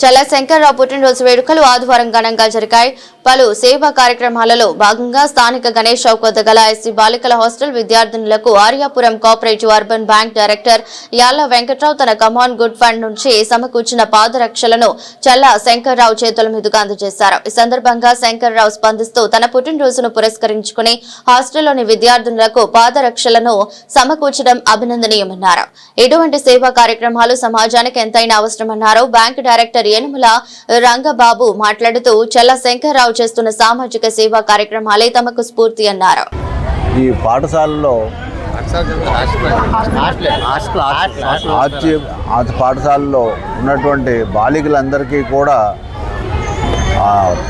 చల్ల శంకర్రావు పుట్టినరోజు వేడుకలు ఆదివారం ఘనంగా జరిగాయి. పలు సేవా కార్యక్రమాలలో భాగంగా స్థానిక గణేష్ చౌక్ వద్ద గల ఎస్సీ బాలికల హాస్టల్ విద్యార్థినులకు Aryapuram cooperative urban bank director Yalla Venkatrao తన కమాన్ గుడ్ ఫండ్ నుంచి సమకూర్చిన పాదరక్షలను చల్ల శంకర్రావు చేతుల మీదుగా అందజేశారు. ఈ సందర్భంగా శంకర్రావు స్పందిస్తూ తన పుట్టినరోజును పురస్కరించుకుని హాస్టల్లోని విద్యార్థినులకు పాదరక్షలను సమకూర్చడం అభినందనీయమన్నారు. ఇటువంటి సేవా కార్యక్రమాలు సమాజానికి ఎంతైనా అవసరమన్నారు. బ్యాంక్ డైరెక్టర్ యనమల రంగబాబు మాట్లాడుతూ చల్ల శంకర్రావు చేస్తున్న సామాజిక సేవా కార్యక్రమాలే తమకు స్ఫూర్తి అన్నారు. ఈ పాఠశాలలో పాఠశాలలో ఉన్నటువంటి బాలికలందరికీ కూడా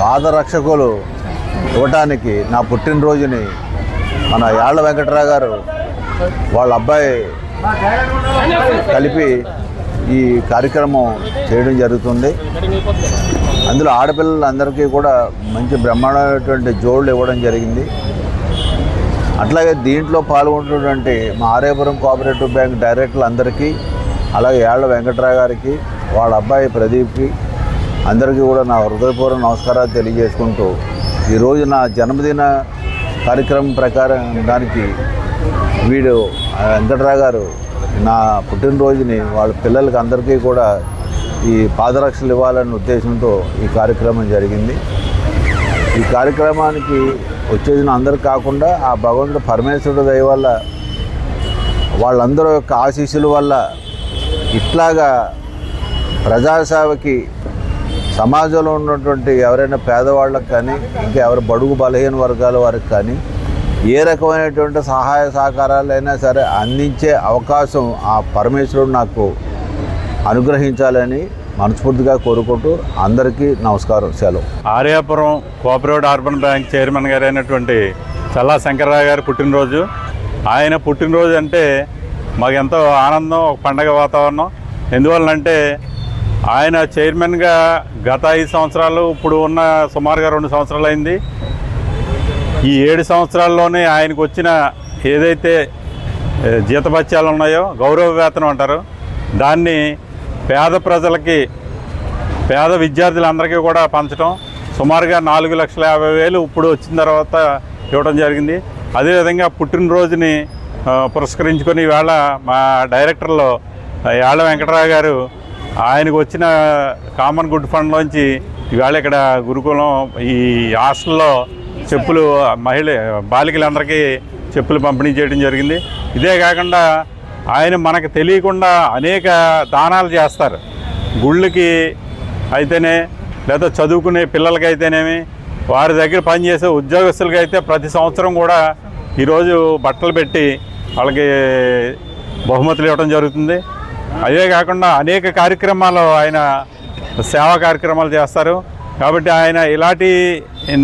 పాదరక్షకులు ఇవ్వటానికి నా పుట్టినరోజుని మన యాళ్ల వెంకట్రావు గారు వాళ్ళ అబ్బాయి కలిపి ఈ కార్యక్రమం చేయడం జరుగుతుంది. అందులో ఆడపిల్లలందరికీ కూడా మంచి బ్రహ్మాండమైనటువంటి జోళ్ళు ఇవ్వడం జరిగింది. అట్లాగే దీంట్లో పాల్గొంటున్నటువంటి మా ఆర్యాపురం కోఆపరేటివ్ బ్యాంక్ డైరెక్టర్లందరికీ, అలాగే యాళ్ల వెంకట్రావు గారికి, వాళ్ళ అబ్బాయి ప్రదీప్కి అందరికీ కూడా నా హృదయపూర్వక నమస్కారాలు తెలియజేసుకుంటూ ఈరోజు నా జన్మదిన కార్యక్రమం ప్రకారం దానికి వీడు వెంకట్రావు గారు నా పుట్టినరోజుని వాళ్ళ పిల్లలకి అందరికీ కూడా ఈ పాదరక్షలు ఇవ్వాలనే ఉద్దేశంతో ఈ కార్యక్రమం జరిగింది. ఈ కార్యక్రమానికి వచ్చేసిన అందరూ కాకుండా ఆ భగవంతుడు పరమేశ్వరుడు దయ వల్ల వాళ్ళందరూ యొక్క ఆశీస్సుల వల్ల ఇట్లాగా ప్రజాసేవకి సమాజంలో ఉన్నటువంటి ఎవరైనా పేదవాళ్ళకి కానీ, ఇంకా ఎవరు బడుగు బలహీన వర్గాల వారికి కానీ ఏ రకమైనటువంటి సహాయ సహకారాలైనా సరే అందించే అవకాశం ఆ పరమేశ్వరుడు నాకు అనుగ్రహించాలని మనస్ఫూర్తిగా కోరుకుంటూ అందరికీ నమస్కారం. సెలవు. Aryapuram cooperative urban bank chairman గారు అయినటువంటి చల్లా శంకర్రావు గారి పుట్టినరోజు. ఆయన పుట్టినరోజు అంటే మాకు ఎంతో ఆనందం, ఒక పండగ వాతావరణం. ఎందువల్లంటే ఆయన చైర్మన్గా గత 5 సంవత్సరాలు, ఇప్పుడు ఉన్న సుమారుగా 2 సంవత్సరాలు అయింది. ఈ 7 సంవత్సరాల్లోనే ఆయనకు వచ్చిన ఏదైతే జీతభత్యాలు ఉన్నాయో, గౌరవ వేతనం అంటారు, దాన్ని పేద ప్రజలకి, పేద విద్యార్థులందరికీ కూడా పంచడం, సుమారుగా 4,50,000 ఇప్పుడు వచ్చిన తర్వాత ఇవ్వడం జరిగింది. అదేవిధంగా పుట్టినరోజుని పురస్కరించుకొని ఈవేళ మా డైరెక్టర్లో యాళ్ల వెంకట్రావు గారు ఆయనకు వచ్చిన కామన్ గుడ్ ఫండ్లోంచి ఈవేళ ఇక్కడ గురుకులం ఈ హాస్టల్లో చెప్పులు బాలికలందరికీ చెప్పులు పంపిణీ చేయడం జరిగింది. ఇదే కాకుండా ఆయన మనకు తెలియకుండా అనేక దానాలు చేస్తారు. గుళ్ళకి అయితేనే, లేదా చదువుకునే పిల్లలకి అయితేనేమి, వారి దగ్గర పనిచేసే ఉద్యోగస్తులకి అయితే ప్రతి సంవత్సరం కూడా ఈరోజు బట్టలు పెట్టి వాళ్ళకి బహుమతులు ఇవ్వడం జరుగుతుంది. అదే కాకుండా అనేక కార్యక్రమాలు ఆయన సేవా కార్యక్రమాలు చేస్తారు. కాబట్టి ఆయన ఇలాంటి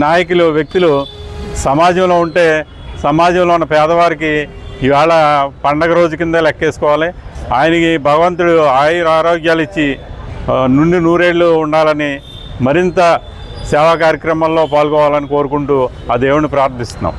నాయకులు, వ్యక్తులు సమాజంలో ఉంటే సమాజంలో ఉన్న పేదవారికి ఇవాళ పండగ రోజు కింద లెక్కేసుకోవాలి. ఆయనకి భగవంతుడు ఆరోగ్యాలు ఇచ్చి నుండి నూరేళ్ళు ఉండాలని, మరింత సేవా కార్యక్రమాల్లో పాల్గొవాలని కోరుకుంటూ ఆ దేవుడిని ప్రార్థిస్తున్నాం.